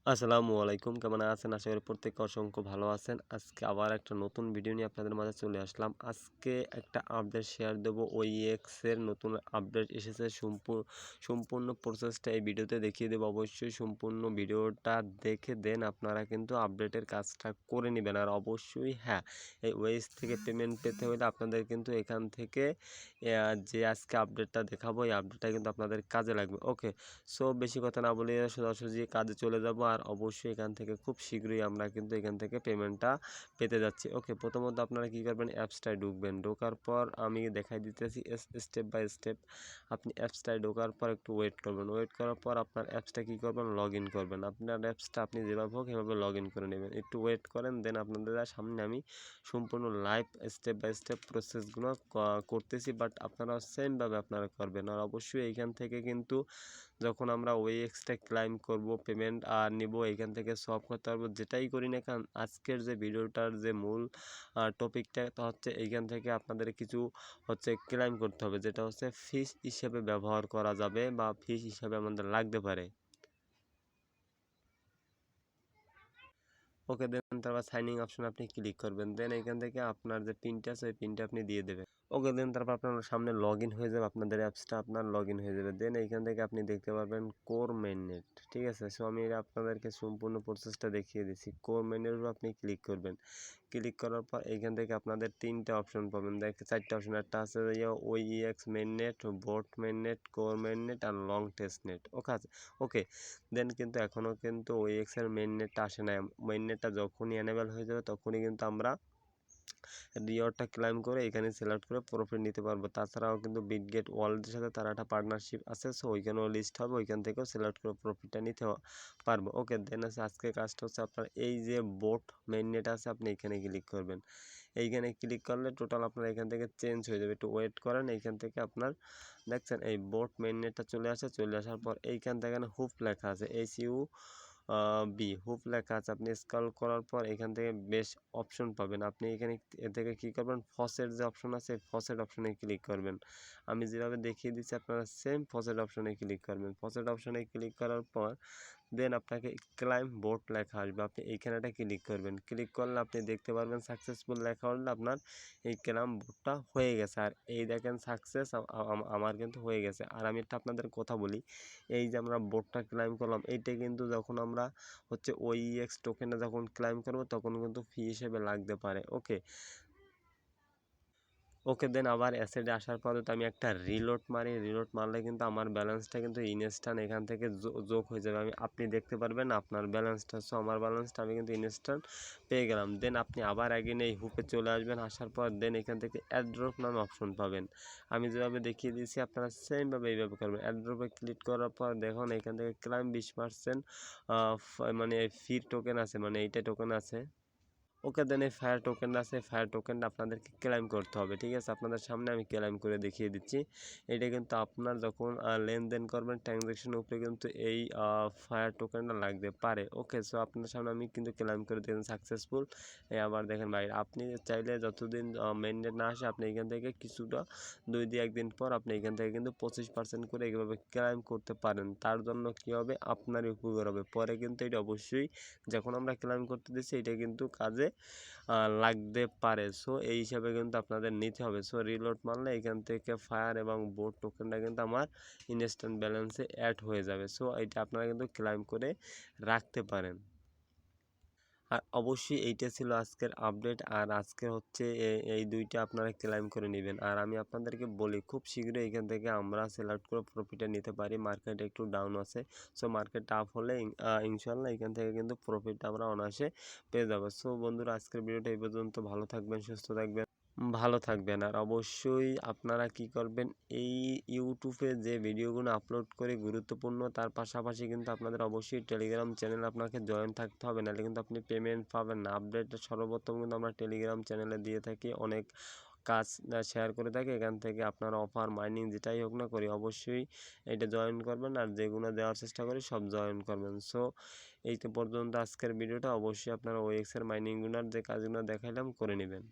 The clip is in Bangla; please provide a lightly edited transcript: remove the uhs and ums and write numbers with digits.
আসসালামু আলাইকুম, কেমন আছেন? আশা করি প্রত্যেকে অসংখ্য ভালো আছেন। আজকে আবার একটা নতুন ভিডিও নিয়ে আপনাদের মাঝে চলে আসলাম। আজকে একটা আপডেট শেয়ার দেব। OEX এর নতুন আপডেট এসেছে। সম্পূর্ণ প্রসেসটা এই ভিডিওতে দেখিয়ে দেব। অবশ্যই সম্পূর্ণ ভিডিওটা দেখে দেন আপনারা কিন্তু আপডেটের কাজটা করে নেবেন। আর অবশ্যই হ্যাঁ, এই OEX থেকে পেমেন্ট পেতে হলে আপনাদের কিন্তু এখান থেকে যে আজকে আপডেটটা দেখাবো, এই আপডেটটা কিন্তু আপনাদের কাজে লাগবে। ওকে, সো বেশি কথা না বলে সোজাসুজি কাজে চলে যাব। আর অবশ্যই এখান থেকে খুব শীঘ্রই আমরা কিন্তু এখান থেকে পেমেন্টটা পেতে যাচ্ছি। ওকে, প্রথমত আপনারা কি করবেন, অ্যাপসটায় ঢুকবেন। ঢোকার পর আমি দেখাই দিতেছি স্টেপ বাই স্টেপ। আপনি অ্যাপসটায় ঢোকার পর একটু ওয়েট করবেন। ওয়েট করার পর আপনার অ্যাপসটা কি করবেন, লগ ইন করবেন। আপনার অ্যাপসটা আপনি যেভাবে হোক সেভাবে লগ ইন করে নেবেন। একটু ওয়েট করেন, দেন আপনাদের সামনে আমি সম্পূর্ণ লাইভ স্টেপ বাই স্টেপ প্রসেসগুলো করতেছি, বাট আপনারা সেমভাবে আপনারা করবেন। আর অবশ্যই এইখান থেকে কিন্তু যখন আমরা OEX-টা ক্লাইম করব, পেমেন্ট আর নিব, এখান থেকে সলভ করতে পারবো। যেটাই করি না কেন, আজকের যে ভিডিওটার যে মূল টপিকটা হচ্ছে এইখান থেকে আপনাদের কিছু হচ্ছে ক্লাইম করতে হবে, যেটা হচ্ছে ফিস হিসেবে ব্যবহার করা যাবে বা ফিস হিসাবে আমাদের লাগতে পারে। ওকে, দেন তারপর সাইনিং অপশন আপনি ক্লিক করবেন। দেন এখান থেকে আপনার যে পিনটা আছে ওই পিনটা আপনি দিয়ে দেবেন। ওকে, দেন তারপর আপনার সামনে লগ ইন হয়ে যাবে, আপনাদের অ্যাপসটা আপনার লগ ইন হয়ে যাবে। দেন এইখান থেকে আপনি দেখতে পারবেন কোর মেইননেট। ঠিক আছে, সো আমি আপনাদেরকে সম্পূর্ণ প্রসেসটা দেখিয়ে দিচ্ছি। কোর মেইনের উপর আপনি ক্লিক করবেন। ক্লিক করার পর এইখান থেকে আপনাদের তিনটা অপশন পাবেন, চারটা অপশন। একটা আছে OEX মেইননেট, বোট মেইননেট, কোর মেইননেট আর লং টেস্ট নেট। ওকে আছে। ওকে, দেন কিন্তু এখনও কিন্তু OEX এর মেইননেটটা আসে না। মেইননেটটা যখনই এনেবল হয়ে যাবে তখনই কিন্তু আমরা রিওয়ার্ডটা ক্লাইম করে এখানে সিলেক্ট করে প্রফিট নিতে পারবো। তাছাড়াও কিন্তু বিটগেট ওয়ালেটের সাথে তার একটা পার্টনারশিপ আছে, সো ওইখানেও লিস্ট হবে, ওইখান থেকেও সিলেক্ট করে প্রফিটটা নিতে পারবো। ওকে, দেন আছে আজকের কাজটা হচ্ছে আপনার এই যে বোট মেইননেট আছে আপনি এখানে ক্লিক করবেন। এইখানে ক্লিক করলে টোটাল আপনার এখান থেকে চেঞ্জ হয়ে যাবে। একটু ওয়েট করেন, এইখান থেকে আপনার দেখছেন এই বোট মেইননেটটা চলে আসে। চলে আসার পর এইখান থেকে হুপ লেখা আছে, হুপ লেখা আছে। আপনি স্ক্রল করার পর এখান থেকে বেশ অপশন পাবেন। আপনি এখানে এ থেকে কী করবেন, ফসেট যে অপশন আছে ফসেট অপশনে ক্লিক করবেন। আমি যেভাবে দেখিয়ে দিচ্ছি আপনারা সেম ফসেট অপশনে ক্লিক করবেন। ফসেট অপশনে ক্লিক করার পর দেন আপনাকে ক্লাইম বোট লেখা আসবে, আপনি এইখানেটা ক্লিক করবেন। ক্লিক করলে আপনি দেখতে পারবেন সাকসেসফুল লেখা হলে আপনার এই ক্লাইম বোটটা হয়ে গেছে। আর এই দেখেন সাকসেস আমার কিন্তু হয়ে গেছে। আর আমি একটা আপনাদের কথা বলি, এই যে আমরা বোটটা ক্লাইম করলাম, এইটা কিন্তু যখন আমরা হচ্ছে OEX টোকেনে যখন ক্লাইম করব তখন কিন্তু ফি হিসেবে লাগতে পারে। ওকে, ওকে, দেন আবার অ্যাসেটে আসার পরে তো আমি একটা রিলোড মারি। রিলোড মারলে কিন্তু আমার ব্যালেন্সটা কিন্তু ইনস্ট্যান্ট এখান থেকে যোগ হয়ে যাবে। আপনি দেখতে পারবেন আপনার ব্যালেন্সটা। সো আমার ব্যালেন্সটা আমি কিন্তু ইনস্ট্যান্ট পেয়ে গেলাম। দেন আপনি আবার আগেন এই হুপে চলে আসবেন। আসার পর দেন এখান থেকে অ্যাড্রপ নামে অপশন পাবেন। আমি যেভাবে দেখিয়ে দিয়েছি আপনারা সেমভাবে এইভাবে করবেন। অ্যাড্রপে ক্লিক করার পর দেখুন এখান থেকে ক্লাইম 20% মানে ফি টোকেন আছে, মানে এইটা টোকেন আছে। ওকে, দেন এই ফায়ার টোকেন আছে, ফায়ার টোকেনটা আপনাদেরকে ক্লেম করতে হবে। ঠিক আছে, আপনাদের সামনে আমি ক্লেম করে দেখিয়ে দিচ্ছি। এটা কিন্তু আপনার যখন লেনদেন করবেন ট্রানজ্যাকশনের উপরে কিন্তু এই ফায়ার টোকেনটা লাগতে পারে। ওকে, সো আপনাদের সামনে আমি কিন্তু ক্লেম করে দেখেন সাকসেসফুল। আবার দেখেন ভাই, আপনি চাইলে যতদিন মেনটেন না আসে আপনি এখান থেকে কিছুটা 2-1 দিন পর আপনি এখান থেকে কিন্তু 25% করে এইভাবে ক্লেম করতে পারেন। তার জন্য কি হবে, আপনারই উপকার হবে। পরে কিন্তু এটা অবশ্যই যখন আমরা ক্লেম করতে দিচ্ছি এটা কিন্তু কাজে লাগতে পারে। সো এই হিসাবে কিন্তু আপনাদের নিতে হবে। সো রিলোড মারলে এখান থেকে ফায়ার এবং বোট টোকেনটা কিন্তু আমার ইনস্ট্যান্ট ব্যালেন্সে অ্যাড হয়ে যাবে। সো এটা আপনারা কিন্তু ক্লেম করে রাখতে পারেন। আর অবশ্যই এইটা ছিল আজকের আপডেট। আর আজকে হচ্ছে এই দুইটা আপনারা ক্লেম করে নেবেন। আর আমি আপনাদেরকে বলি খুব শীঘ্রই এখান থেকে আমরা সিলেক্ট করে প্রফিটে নিতে পারি। মার্কেট একটু ডাউন আছে, সো মার্কেট আপ হলে ইনশাল্লাহ এখান থেকে কিন্তু প্রফিটটা আমরা অনায়াসে পেয়ে যাবো। সো বন্ধুরা, আজকের ভিডিওটা এই পর্যন্ত। ভালো থাকবেন, সুস্থ থাকবেন, ভালো থাকবেন। আর অবশ্যই আপনারা কি করবেন, এই ইউটিউবে যে ভিডিওগুলো আপলোড করে গুরুত্বপূর্ণ, তার পাশাপাশি কিন্তু আপনাদের অবশ্যই টেলিগ্রাম চ্যানেল আপনাকে জয়েন থাকতে হবে, নাহলে কিন্তু আপনি পেমেন্ট পাবেন না। আপডেট সর্বপ্রথম কিন্তু আমরা টেলিগ্রাম চ্যানেলে দিয়ে থাকি, অনেক কাজ শেয়ার করে থাকি। এখান থেকে আপনারা অফার মাইনিং যেটাই হোক না করি অবশ্যই এটা জয়েন করবেন। আর যেগুলো দেওয়ার চেষ্টা করি সব জয়েন করবেন। সো এই তো পর্যন্ত আজকের ভিডিওটা। অবশ্যই আপনারা OEX এর মাইনিংগুলোর যে কাজগুলো দেখাইলাম করে নেবেন।